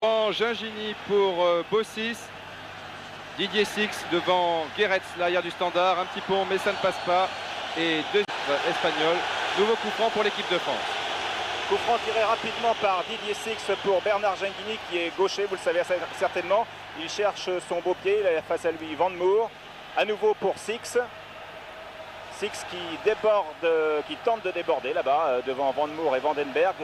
Gingini pour Bossis. Didier Six devant Guéretz, l'arrière du Standard. Un petit pont, mais ça ne passe pas. Et deux espagnols. Nouveau coup franc pour l'équipe de France. Coup franc tiré rapidement par Didier Six pour Bernard Gingini qui est gaucher, vous le savez certainement. Il cherche son beau pied, il a face à lui Van Moor. À nouveau pour Six. Six qui déborde, qui tente de déborder là-bas devant Van Moor et Vandenberg.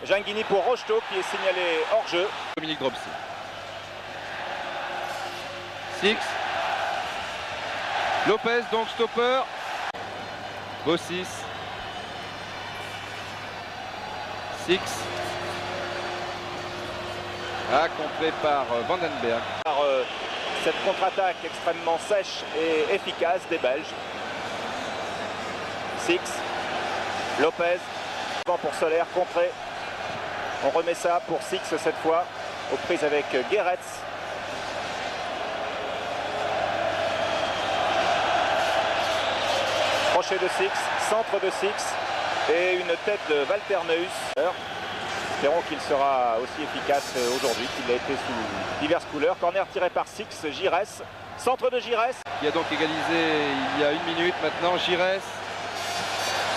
Gingini pour Rocheteau qui est signalé hors jeu. Dominique Dropsy. Six. Lopez donc stopper. Bossis. Six. Complet par Vandenberg. Par cette contre-attaque extrêmement sèche et efficace des Belges. Six. Lopez. Pour Soler, contré. On remet ça pour Six cette fois, aux prises avec Guéretz. Crochet de Six, centre de Six et une tête de Walter Meus. Espérons qu'il sera aussi efficace aujourd'hui qu'il a été sous diverses couleurs. Corner tiré par Six, Giresse. Centre de Giresse. Qui a donc égalisé il y a 1 minute maintenant. Giresse.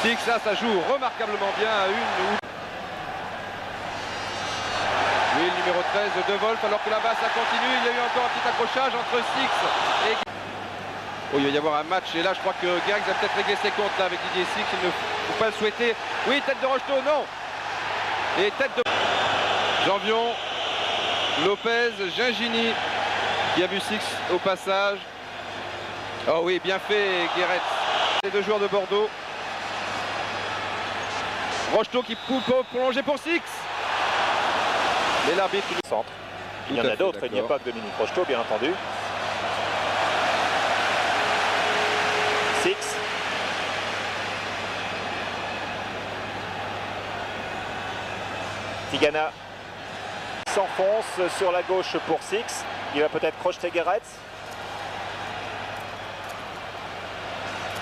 Six, là ça joue remarquablement bien à une. Oui, le numéro 13 de Wolf, alors que là-bas ça continue. Il y a eu encore un petit accrochage entre Six et... Oh, il va y avoir un match et là je crois que Guéretz va peut-être régler ses comptes là avec Didier Six. Il ne faut pas le souhaiter. Oui, tête de Rocheteau, non. Et tête de Janvion, Lopez, Gingini qui a vu Six au passage. Oh oui, bien fait Guéretz. Les deux joueurs de Bordeaux. Rocheteau qui peut prolonger pour Six. Mais l'arbitre du centre. Il y en a d'autres, il n'y a pas que Dominique Rocheteau bien entendu. Six. Tigana s'enfonce sur la gauche pour Six. Il va peut-être crocheter Guéretz.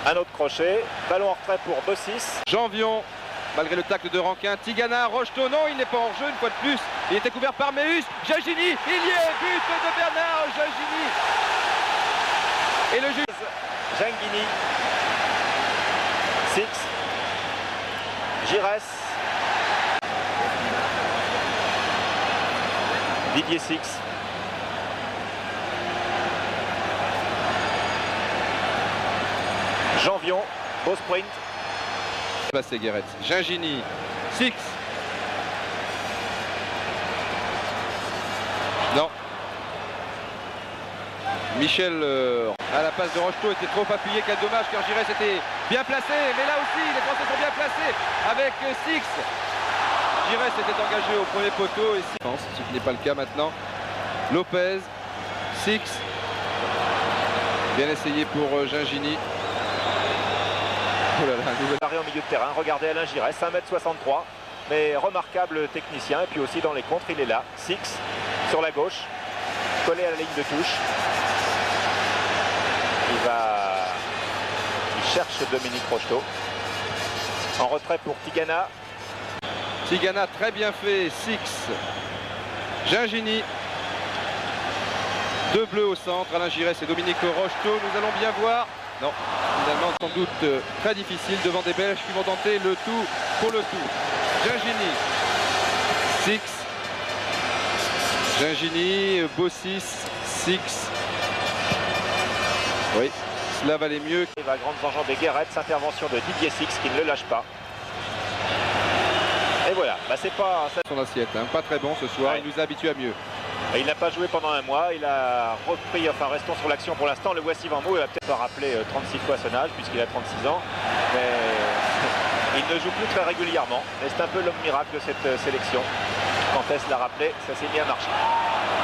Un autre crochet. Ballon en retrait pour Bossis. Janvion, malgré le tacle de Rankin. Tigana, Rocheteau, non, il n'est pas hors jeu une fois de plus. Il était couvert par Meus. Gingini, il y est, but de Bernard Gingini. Et le juge. Gingini. Six. Giresse. Didier Six. Janvion, beau sprint. Passé Guéretz. Gingini. Six. Non. Michel à la passe de Rocheteau était trop appuyé, quel dommage car Giresse était bien placé, mais là aussi les Français sont bien placés avec Six. Giresse était engagé au premier poteau et Six, ce qui n'est pas le cas maintenant. Lopez, Six. Bien essayé pour Gingini. Oh là là, un nouvel arrêt au milieu de terrain. Regardez Alain Giresse, 1m63, mais remarquable technicien. Et puis aussi dans les contres, il est là. Six sur la gauche, collé à la ligne de touche. Il cherche Dominique Rocheteau. En retrait pour Tigana. Tigana très bien fait. Six. Gingini. Deux bleus au centre. Alain Giresse et Dominique Rocheteau. Nous allons bien voir. Non, finalement sans doute très difficile devant des Belges qui vont tenter le tout pour le tout. Gingini, Six, Gingini, Bossis, Six. Oui, cela valait mieux. Il va grande enjambée Guéretz, intervention de Didier Six qui ne le lâche pas. Et voilà, c'est pas son assiette, hein. Pas très bon ce soir, ouais. Il nous a habitués à mieux. Et il n'a pas joué pendant un mois, il a repris, enfin restons sur l'action pour l'instant, le voici Van Moor, il va peut-être pas rappeler 36 fois son âge puisqu'il a 36 ans, mais il ne joue plus très régulièrement, et c'est un peu l'homme miracle de cette sélection. Quand est-ce l'a rappelé, ça s'est mis à marcher.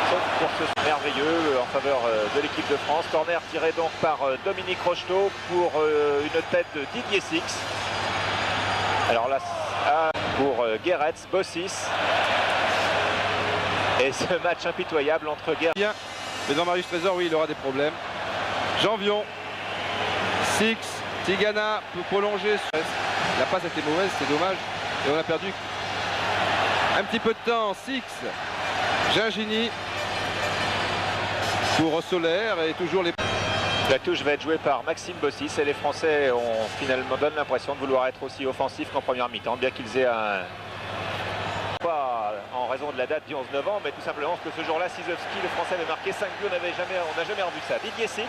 Sauf pour ce merveilleux en faveur de l'équipe de France. Corner tiré donc par Dominique Rocheteau pour une tête de Didier Six. Alors là, pour Guéretz, Bossis. Et ce match impitoyable entre Guéretz. Mais dans Marius Trésor, oui, il aura des problèmes. Janvion, Six, Tigana peut prolonger. La passe était mauvaise, c'est dommage. Et on a perdu Un petit peu de temps, Six, Gingini pour Solaire et toujours les... La touche va être jouée par Maxime Bossis et les Français ont finalement donné l'impression de vouloir être aussi offensifs qu'en première mi-temps, bien qu'ils aient un... Pas en raison de la date du 11 novembre, mais tout simplement parce que ce jour-là, Sizowski, le Français, avait marqué 5 buts, on n'a jamais revu ça. Didier Six.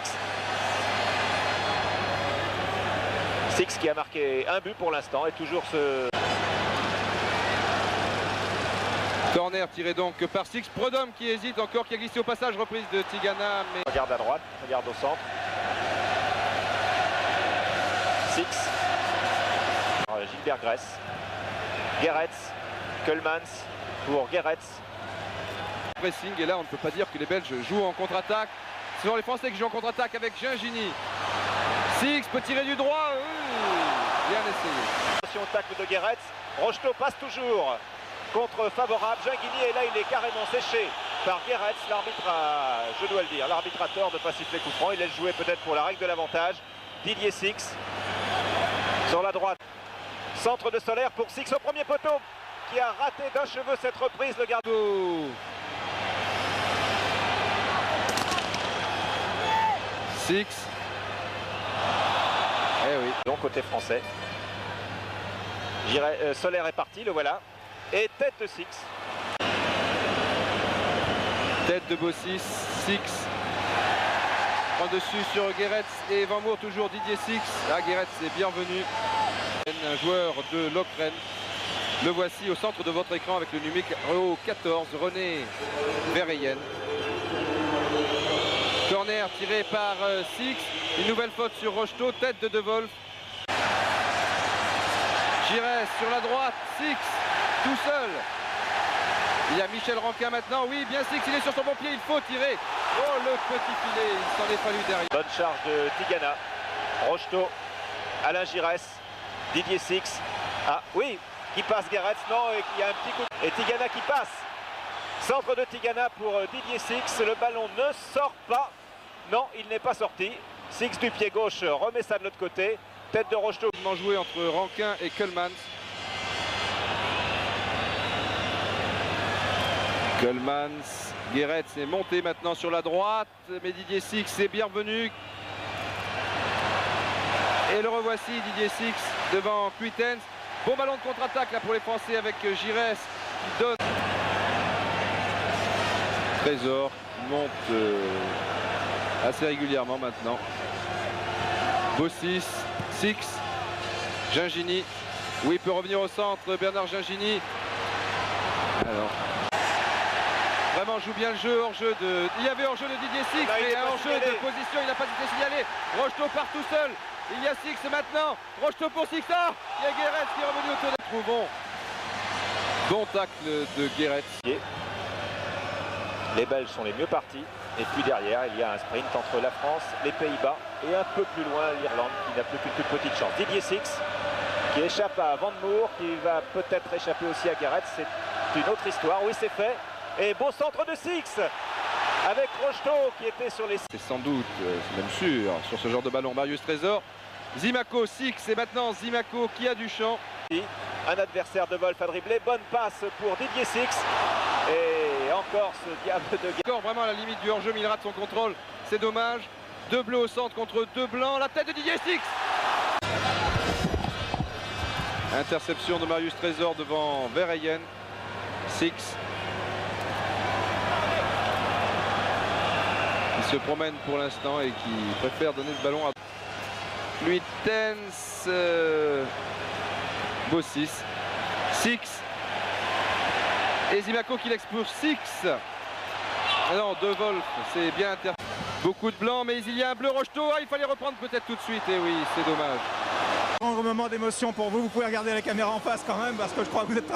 Six qui a marqué un but pour l'instant et toujours ce... Corner tiré donc par Six. Prudhomme qui hésite encore, qui a glissé au passage, reprise de Tigana. Mais... Regarde à droite, regarde au centre. Six. Gilbert Gress. Geretz. Keulemans pour Geretz. Pressing, et là on ne peut pas dire que les Belges jouent en contre-attaque. Ce sont les Français qui jouent en contre-attaque avec Gingini. Six peut tirer du droit. Bien essayé. Attention au tacle de Geretz. Rocheteau passe toujours. Contre favorable, Gingini, et là il est carrément séché par Geretz. L'arbitre a, je dois le dire, l'arbitre a tort de ne pas siffler coup franc. Il laisse jouer peut-être pour la règle de l'avantage. Didier Six sur la droite. Centre de Solaire pour Six au premier poteau, qui a raté d'un cheveu cette reprise, le gardien. Six. Eh oui. Donc côté français. Solaire est parti, le voilà. Et tête de Six. Tête de Bossis, Six. En dessus sur Geretz et Van Moer, toujours Didier Six. Là, Geretz est bienvenu. Un joueur de Lokeren. Le voici au centre de votre écran avec le numéro 14, René Verheyen. Corner tiré par Six. Une nouvelle faute sur Rocheteau, tête de Wolf. Giresse sur la droite, Six. Tout seul. Il y a Michel Rankin maintenant. Oui, bien Six, il est sur son bon pied. Il faut tirer. Oh, le petit filet. Il s'en est fallu derrière. Bonne charge de Tigana. Rocheteau. Alain Giresse. Didier Six. Ah, oui, qui passe Geretz. Non, et il y a un petit coup. Et Tigana qui passe. Centre de Tigana pour Didier Six. Le ballon ne sort pas. Non, il n'est pas sorti. Six du pied gauche remet ça de l'autre côté. Tête de Rocheteau. Joué entre Rankin et Keulemans. Keulemans, Geretz est monté maintenant sur la droite, mais Didier Six est bienvenu. Et le revoici, Didier Six devant Cuitens. Bon ballon de contre-attaque là pour les Français avec Giresse qui donne. Trésor qui monte assez régulièrement maintenant. Bossis, Six, Gingini. Oui, il peut revenir au centre, Bernard Gingini. Alors. Vraiment joue bien le jeu, hors-jeu de... Il y avait hors-jeu de Didier Six, mais un hors-jeu de position, il n'a pas été signalé. Rocheteau part tout seul. Il y a Six maintenant. Rocheteau pour Six. Ah, il y a Geretz qui est revenu autour de... Trouvons. Bon tacle de Geretz. Les Belges sont les mieux partis. Et puis derrière, il y a un sprint entre la France, les Pays-Bas et un peu plus loin l'Irlande qui n'a plus qu'une toute petite chance. Didier Six qui échappe à Van Moer, qui va peut-être échapper aussi à Geretz. C'est une autre histoire. Oui, c'est fait. Et beau centre de Six avec Rocheteau qui était sur les... C'est sans doute, c'est même sûr, sur ce genre de ballon. Marius Trésor, Zimaco, Six et maintenant Zimaco qui a du champ. Un adversaire de Wolf à dribbler. Bonne passe pour Didier Six. Et encore ce diable de... Encore vraiment à la limite du hors-jeu, mais il rate son contrôle. C'est dommage. Deux bleus au centre contre deux blancs. La tête de Didier Six. Interception de Marius Trésor devant Verheyen. Six. Qui se promène pour l'instant et qui préfère donner le ballon à Cuitens, Bossis, Six et Zimaco qui l'expulse. Six. Alors De Wolf, c'est bien inter... Beaucoup de blanc, mais il y a un bleu. Rocheteau. Ah, il fallait reprendre peut-être tout de suite. Et oui, c'est dommage. Un grand moment d'émotion pour vous. Vous pouvez regarder la caméra en face quand même parce que je crois que vous êtes